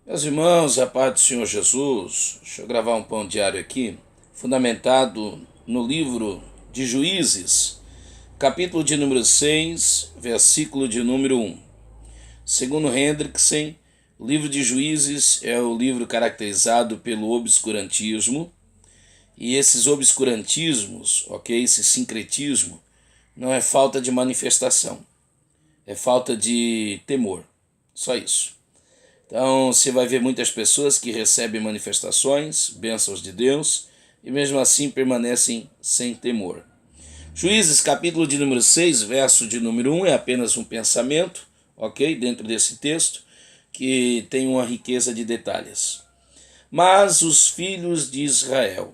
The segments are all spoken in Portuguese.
Meus irmãos, a paz do Senhor Jesus, deixa eu gravar um pão diário aqui, fundamentado no livro de Juízes, capítulo de número 6, versículo de número 1. Segundo Hendrickson, o livro de Juízes é o livro caracterizado pelo obscurantismo, e esses obscurantismos, esse sincretismo, não é falta de manifestação, é falta de temor, só isso. Então você vai ver muitas pessoas que recebem manifestações, bênçãos de Deus, e mesmo assim permanecem sem temor. Juízes capítulo de número 6, verso de número 1, é apenas um pensamento, dentro desse texto, que tem uma riqueza de detalhes. Mas os filhos de Israel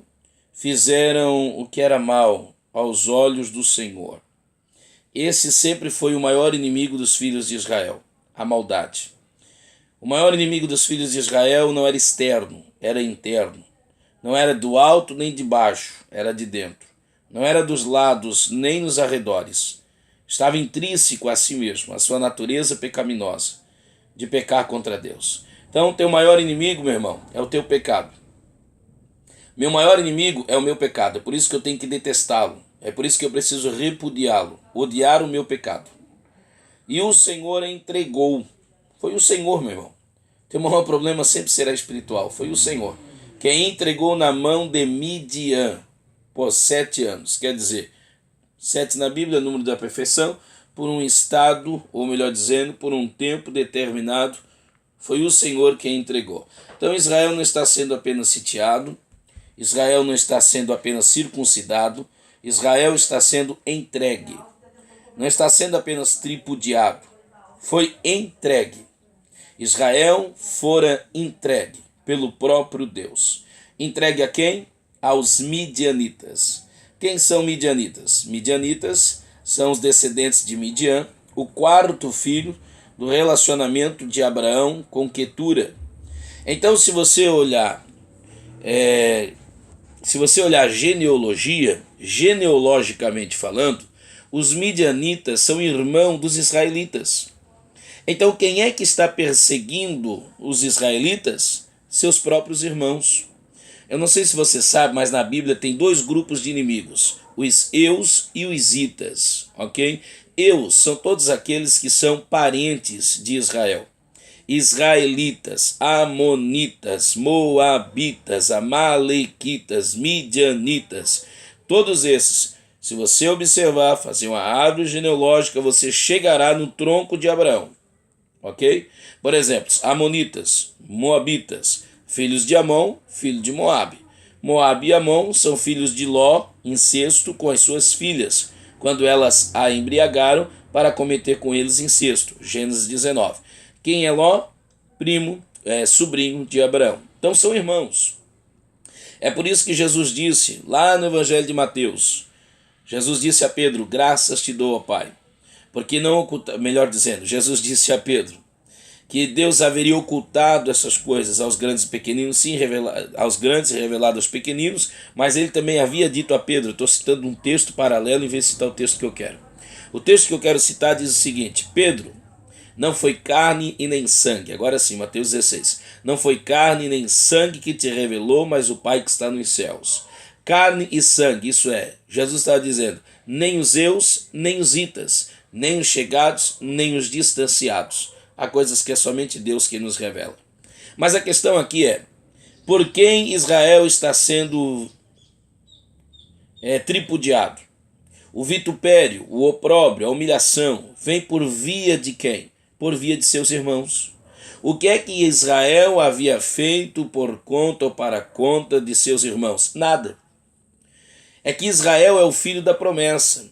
fizeram o que era mal aos olhos do Senhor. Esse sempre foi o maior inimigo dos filhos de Israel, a maldade. O maior inimigo dos filhos de Israel não era externo, era interno. Não era do alto nem de baixo, era de dentro. Não era dos lados nem nos arredores. Estava intrínseco a si mesmo, a sua natureza pecaminosa, de pecar contra Deus. Então, teu maior inimigo, meu irmão, é o teu pecado. Meu maior inimigo é o meu pecado, é por isso que eu tenho que detestá-lo. É por isso que eu preciso repudiá-lo, odiar o meu pecado. E o Senhor entregou. Foi o Senhor, meu irmão. Teu maior problema sempre será espiritual. Foi o Senhor quem entregou na mão de Midian por 7 anos. Quer dizer, 7 na Bíblia, número da perfeição, por um estado, ou melhor dizendo, por um tempo determinado. Foi o Senhor quem entregou. Então Israel não está sendo apenas sitiado, Israel não está sendo apenas circuncidado, Israel está sendo entregue. Não está sendo apenas tripudiado, foi entregue. Israel fora entregue pelo próprio Deus. Entregue a quem? Aos midianitas. Quem são midianitas? Midianitas são os descendentes de Midian, o quarto filho do relacionamento de Abraão com Quetura. Então, se você olhar genealogicamente falando, os midianitas são irmãos dos israelitas. Então, quem é que está perseguindo os israelitas? Seus próprios irmãos. Eu não sei se você sabe, mas na Bíblia tem 2 grupos de inimigos, os eus e os itas, ok? Eus são todos aqueles que são parentes de Israel. Israelitas, amonitas, moabitas, amalequitas, midianitas, todos esses. Se você observar, fazer uma árvore genealógica, você chegará no tronco de Abraão. Ok? Por exemplo, amonitas, moabitas, filhos de Amon, filho de Moabe. Moabe e Amon são filhos de Ló, incesto com as suas filhas, quando elas a embriagaram para cometer com eles incesto. Gênesis 19. Quem é Ló? Primo, sobrinho de Abraão. Então são irmãos. É por isso que Jesus disse, lá no Evangelho de Mateus, Jesus disse a Pedro, graças te dou, ó Pai, porque não oculta, melhor dizendo, Jesus disse a Pedro que Deus haveria ocultado essas coisas aos grandes e pequeninos, sim, aos grandes e revelado aos pequeninos, mas ele também havia dito a Pedro, estou citando um texto paralelo em vez de citar o texto que eu quero. O texto que eu quero citar diz o seguinte, Pedro, não foi carne e nem sangue, agora sim, Mateus 16, não foi carne e nem sangue que te revelou, mas o Pai que está nos céus. Carne e sangue, isso é, Jesus estava dizendo, nem os eus, nem os itas, nem os chegados, nem os distanciados. Há coisas que é somente Deus que nos revela. Mas a questão aqui é, por quem Israel está sendo tripudiado? O vitupério, o opróbrio, a humilhação, vem por via de quem? Por via de seus irmãos. O que é que Israel havia feito por conta ou para conta de seus irmãos? Nada. É que Israel é o filho da promessa.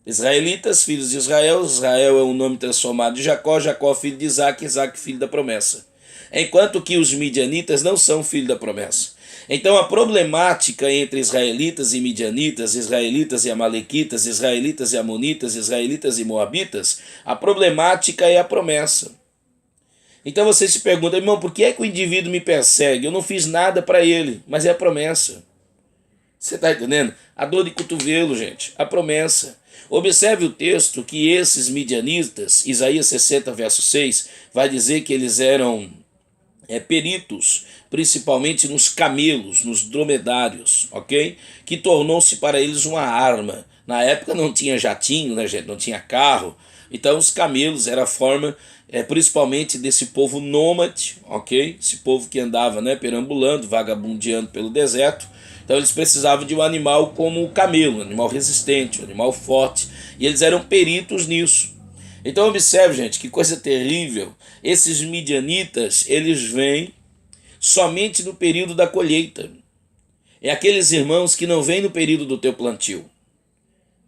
Israelitas, filhos de Israel, Israel é um nome transformado de Jacó, Jacó filho de Isaac, Isaac filho da promessa. Enquanto que os midianitas não são filho da promessa. Então a problemática entre israelitas e midianitas, israelitas e amalequitas, israelitas e amonitas, israelitas e moabitas, a problemática é a promessa. Então você se pergunta, irmão, por que é que o indivíduo me persegue? Eu não fiz nada para ele, mas é a promessa. Você está entendendo? A dor de cotovelo, gente, a promessa. Observe o texto que esses midianitas, Isaías 60, verso 6, vai dizer que eles eram peritos, principalmente nos camelos, nos dromedários, ok? Que tornou-se para eles uma arma. Na época não tinha jatinho, né, gente? Não tinha carro. Então os camelos era a forma, principalmente desse povo nômade, ok? Esse povo que andava, né, perambulando, vagabundeando pelo deserto. Então eles precisavam de um animal como o camelo, um animal resistente, um animal forte. E eles eram peritos nisso. Então observe, gente, que coisa terrível. Esses midianitas, eles vêm somente no período da colheita. É aqueles irmãos que não vêm no período do teu plantio.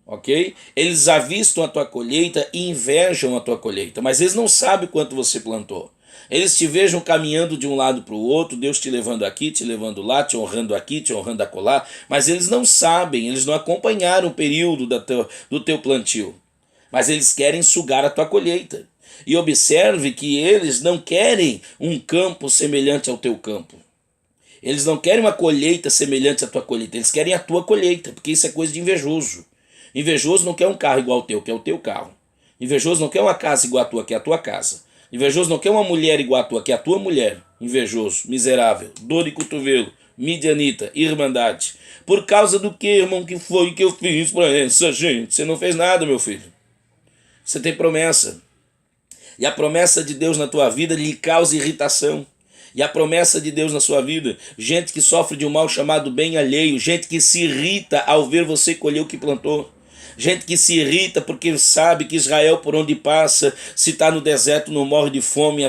Ok? Eles avistam a tua colheita e invejam a tua colheita, mas eles não sabem quanto você plantou. Eles te vejam caminhando de um lado para o outro, Deus te levando aqui, te levando lá, te honrando aqui, te honrando acolá, mas eles não sabem, eles não acompanharam o período do teu plantio. Mas eles querem sugar a tua colheita. E observe que eles não querem um campo semelhante ao teu campo. Eles não querem uma colheita semelhante à tua colheita, eles querem a tua colheita, porque isso é coisa de invejoso. Invejoso não quer um carro igual ao teu, quer o teu carro. Invejoso não quer uma casa igual à tua, quer a tua casa. Invejoso não quer uma mulher igual à tua, quer a tua mulher. Invejoso, miserável, dor de cotovelo, midianita, irmandade. Por causa do que, irmão, que foi que eu fiz para essa gente? Você não fez nada, meu filho. Você tem promessa. E a promessa de Deus na tua vida lhe causa irritação. E a promessa de Deus na sua vida, gente que sofre de um mal chamado bem alheio, gente que se irrita ao ver você colher o que plantou. Gente que se irrita porque sabe que Israel, por onde passa, se está no deserto, não morre de fome,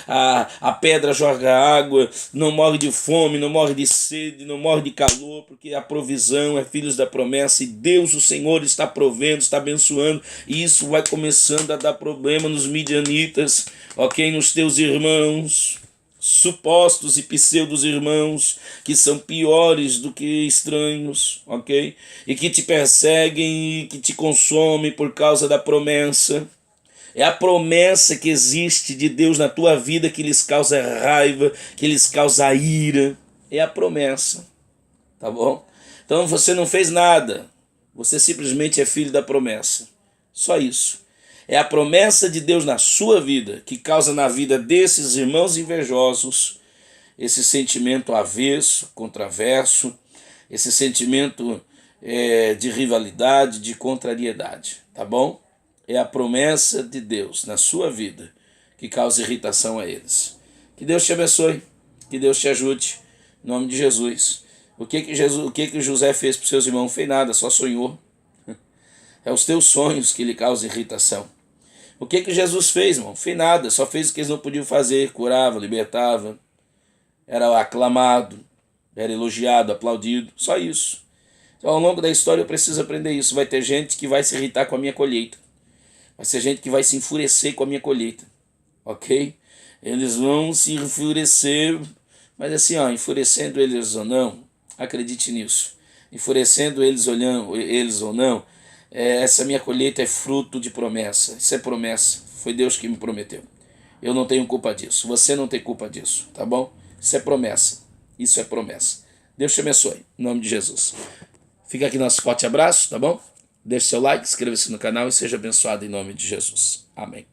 a pedra joga água, não morre de fome, não morre de sede, não morre de calor, porque a provisão é filhos da promessa e Deus, o Senhor, está provendo, está abençoando, e isso vai começando a dar problema nos midianitas, ok? Nos teus irmãos, supostos e pseudos irmãos, que são piores do que estranhos, ok? E que te perseguem e que te consomem por causa da promessa. É a promessa que existe de Deus na tua vida que lhes causa raiva, que lhes causa ira. É a promessa, tá bom? Então você não fez nada, você simplesmente é filho da promessa. Só isso. É a promessa de Deus na sua vida que causa na vida desses irmãos invejosos esse sentimento avesso, contraverso, esse sentimento de rivalidade, de contrariedade, tá bom? É a promessa de Deus na sua vida que causa irritação a eles. Que Deus te abençoe, que Deus te ajude, em nome de Jesus. O que José fez para os seus irmãos? Não fez nada, só sonhou. É os teus sonhos que lhe causam irritação. O que Jesus fez, irmão? Não fez nada, só fez o que eles não podiam fazer, curava, libertava, era aclamado, era elogiado, aplaudido, só isso. Então ao longo da história eu preciso aprender isso. Vai ter gente que vai se irritar com a minha colheita, vai ser gente que vai se enfurecer com a minha colheita, ok? Eles vão se enfurecer, mas assim, enfurecendo eles ou não, acredite nisso, enfurecendo eles ou não, essa minha colheita é fruto de promessa. Isso é promessa. Foi Deus que me prometeu. Eu não tenho culpa disso. Você não tem culpa disso, tá bom? Isso é promessa. Isso é promessa. Deus te abençoe. Em nome de Jesus. Fica aqui nosso forte abraço, tá bom? Deixe seu like, inscreva-se no canal e seja abençoado em nome de Jesus. Amém.